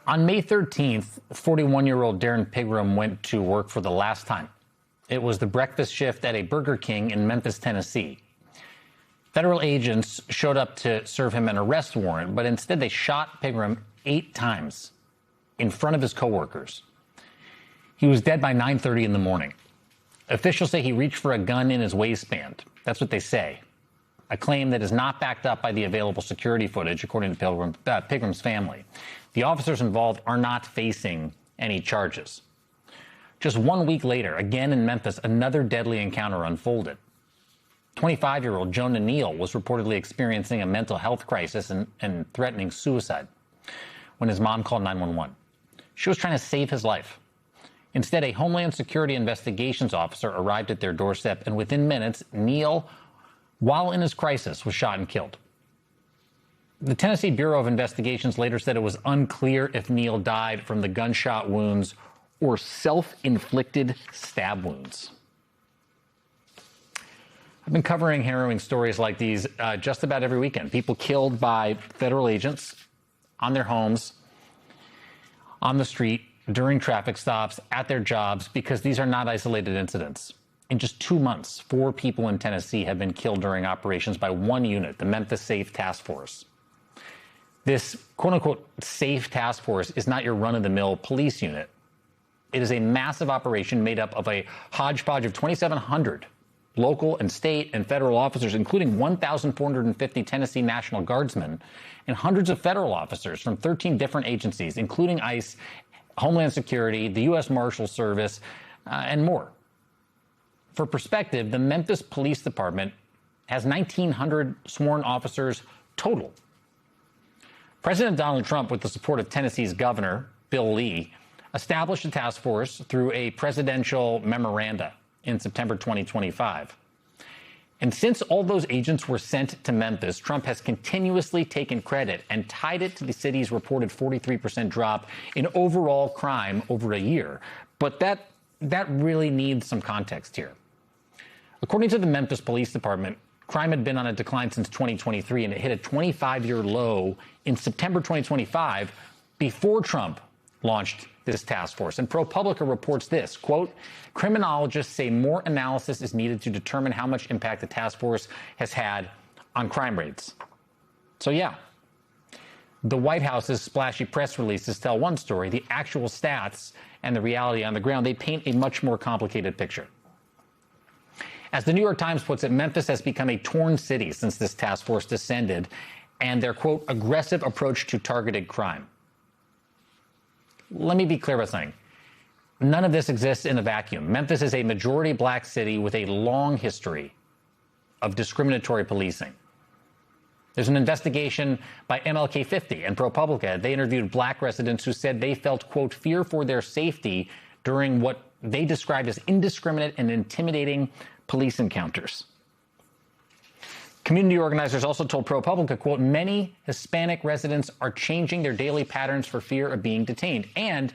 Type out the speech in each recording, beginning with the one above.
On May 13th, 41-year-old Darren Pigram went to work for the last time. It was the breakfast shift at a Burger King in Memphis, Tennessee. Federal agents showed up to serve him an arrest warrant, but instead they shot Pigram 8 times in front of his coworkers. He was dead by 9:30 in the morning. Officials say he reached for a gun in his waistband. That's what they say. A claim that is not backed up by the available security footage, according to Pigram's family. The officers involved are not facing any charges. Just 1 week later, again in Memphis, another deadly encounter unfolded. 25-year-old Jonah Neal was reportedly experiencing a mental health crisis and threatening suicide when his mom called 911. She was trying to save his life. Instead, a Homeland Security investigations officer arrived at their doorstep, and within minutes, Neal, while in his crisis, was shot and killed. The Tennessee Bureau of Investigations later said it was unclear if Neal died from the gunshot wounds or self-inflicted stab wounds. I've been covering harrowing stories like these just about every weekend. People killed by federal agents on their homes, on the street, during traffic stops, at their jobs, because these are not isolated incidents. In just 2 months, 4 people in Tennessee have been killed during operations by one unit, the Memphis Safe Task Force. This quote-unquote safe task force is not your run-of-the-mill police unit. It is a massive operation made up of a hodgepodge of 2,700 local and state and federal officers, including 1,450 Tennessee National Guardsmen and hundreds of federal officers from 13 different agencies, including ICE, Homeland Security, the U.S. Marshal Service, and more. For perspective, the Memphis Police Department has 1,900 sworn officers total. President Donald Trump, with the support of Tennessee's governor, Bill Lee, established a task force through a presidential memoranda in September 2025. And since all those agents were sent to Memphis, Trump has continuously taken credit and tied it to the city's reported 43% drop in overall crime over a year. But that really needs some context here. According to the Memphis Police Department, crime had been on a decline since 2023, and it hit a 25-year low in September 2025 before Trump launched this task force. And ProPublica reports this, quote, criminologists say more analysis is needed to determine how much impact the task force has had on crime rates. So yeah, the White House's splashy press releases tell one story. The actual stats and the reality on the ground, they paint a much more complicated picture. As the New York Times puts it, Memphis has become a torn city since this task force descended and their, quote, aggressive approach to targeted crime. Let me be clear about something. None of this exists in a vacuum. Memphis is a majority black city with a long history of discriminatory policing. There's an investigation by MLK 50 and ProPublica. They interviewed black residents who said they felt, quote, fear for their safety during what they described as indiscriminate and intimidating police encounters. Community organizers also told ProPublica, quote, many Hispanic residents are changing their daily patterns for fear of being detained. And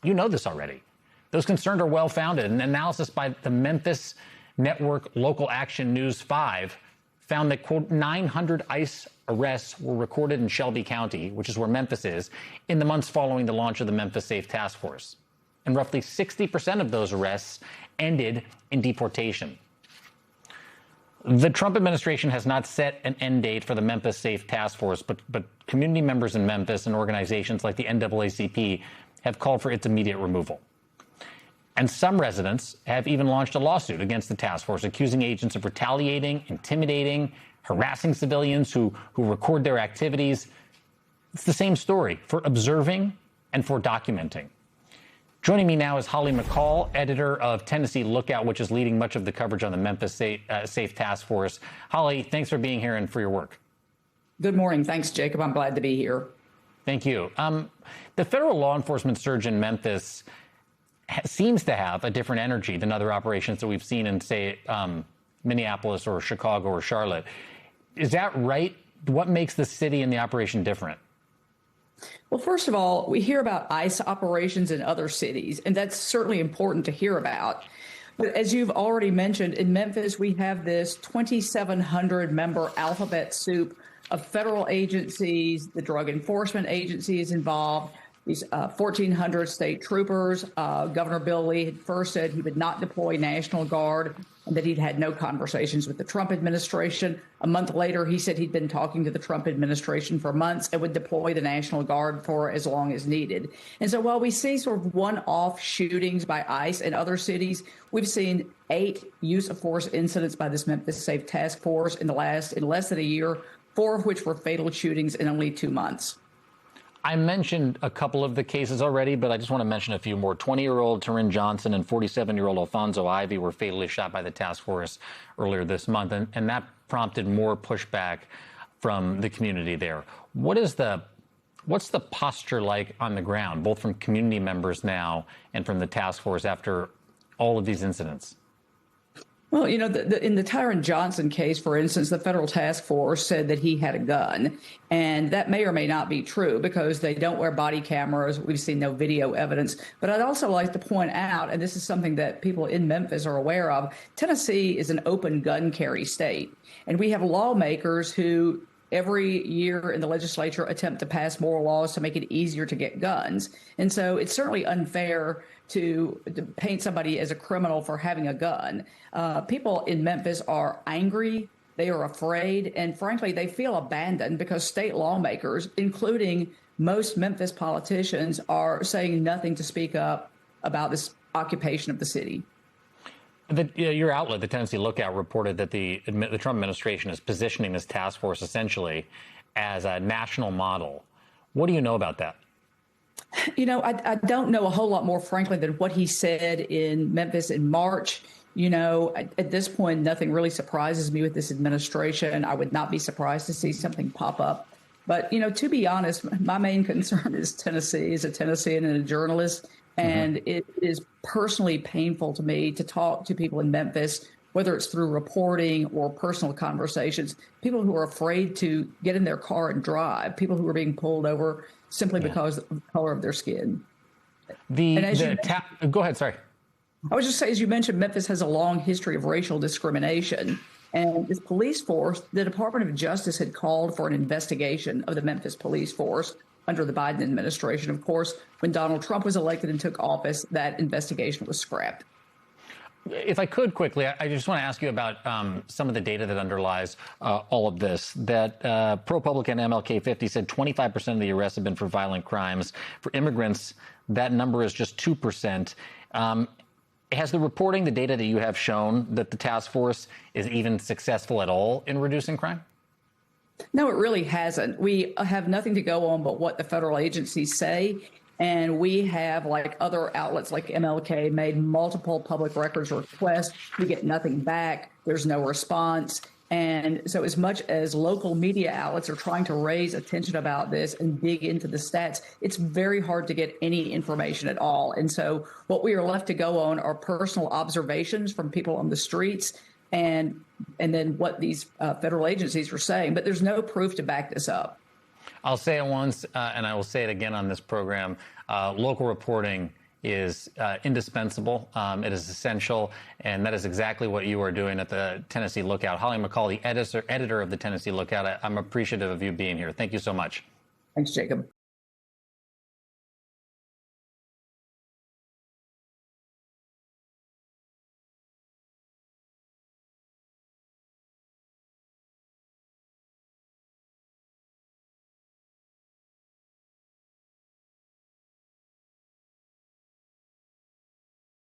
you know this already. Those concerns are well-founded. An analysis by the Memphis network Local Action News 5 found that, quote, 900 ICE arrests were recorded in Shelby County, which is where Memphis is, in the months following the launch of the Memphis Safe Task Force. And roughly 60% of those arrests ended in deportation. The Trump administration has not set an end date for the Memphis Safe Task Force, but community members in Memphis and organizations like the NAACP have called for its immediate removal. And some residents have even launched a lawsuit against the task force, accusing agents of retaliating, intimidating, harassing civilians who record their activities. It's the same story for observing and for documenting. Joining me now is Holly McCall, editor of Tennessee Lookout, which is leading much of the coverage on the Memphis Safe Task Force. Holly, thanks for being here and for your work. Good morning. Thanks, Jacob. I'm glad to be here. Thank you. The federal law enforcement surge in Memphis seems to have a different energy than other operations that we've seen in, say, Minneapolis or Chicago or Charlotte. Is that right? What makes the city and the operation different? Well, first of all, we hear about ICE operations in other cities, and that's certainly important to hear about. But as you've already mentioned, in Memphis, we have this 2,700 member alphabet soup of federal agencies. The Drug Enforcement Agency is involved. these 1,400 state troopers. Governor Bill Lee had first said he would not deploy National Guard and that he'd had no conversations with the Trump administration. A month later, he said he'd been talking to the Trump administration for months and would deploy the National Guard for as long as needed. And so while we see sort of one-off shootings by ICE in other cities, we've seen 8 use of force incidents by this Memphis Safe Task Force in less than a year, 4 of which were fatal shootings in only 2 months. I mentioned a couple of the cases already, but I just want to mention a few more. 20-year-old Taryn Johnson and 47-year-old Alfonso Ivy were fatally shot by the task force earlier this month, and that prompted more pushback from the community there. What's the posture like on the ground, both from community members now and from the task force after all of these incidents? Well, you know, in the Tyron Johnson case, for instance, the federal task force said that he had a gun, and that may or may not be true because they don't wear body cameras. We've seen no video evidence. But I'd also like to point out, and this is something that people in Memphis are aware of, Tennessee is an open gun carry state, and we have lawmakers who every year in the legislature attempt to pass more laws to make it easier to get guns. And so it's certainly unfair to paint somebody as a criminal for having a gun. People in Memphis are angry, they are afraid, and frankly, they feel abandoned because state lawmakers, including most Memphis politicians, are saying nothing to speak up about this occupation of the city. Your outlet, the Tennessee Lookout, reported that the Trump administration is positioning this task force essentially as a national model. What do you know about that? You know, I don't know a whole lot more, frankly, than what he said in Memphis in March. You know, at this point, nothing really surprises me with this administration. I would not be surprised to see something pop up. But, you know, to be honest, my main concern is Tennessee, as a Tennessean and a journalist. And it is personally painful to me to talk to people in Memphis, whether it's through reporting or personal conversations, people who are afraid to get in their car and drive, people who are being pulled over simply because of the color of their skin. Go ahead, sorry. I was just saying, as you mentioned, Memphis has a long history of racial discrimination. And this police force, the Department of Justice had called for an investigation of the Memphis police force under the Biden administration. Of course, when Donald Trump was elected and took office, that investigation was scrapped. If I could quickly, I just want to ask you about some of the data that underlies all of this. That ProPublica MLK 50 said 25% of the arrests have been for violent crimes. For immigrants, that number is just 2%. Has the reporting, the data that you have shown that the task force is even successful at all in reducing crime? No, it really hasn't. We have nothing to go on but what the federal agencies say. And we have, like other outlets like MLK, made multiple public records requests. We get nothing back. There's no response. And so as much as local media outlets are trying to raise attention about this and dig into the stats, it's very hard to get any information at all. And so what we are left to go on are personal observations from people on the streets and then what these federal agencies are saying. But there's no proof to back this up. I'll say it once, and I will say it again on this program. Local reporting is indispensable. It is essential, and that is exactly what you are doing at the Tennessee Lookout. Holly McCall, the editor of the Tennessee Lookout, I'm appreciative of you being here. Thank you so much. Thanks, Jacob.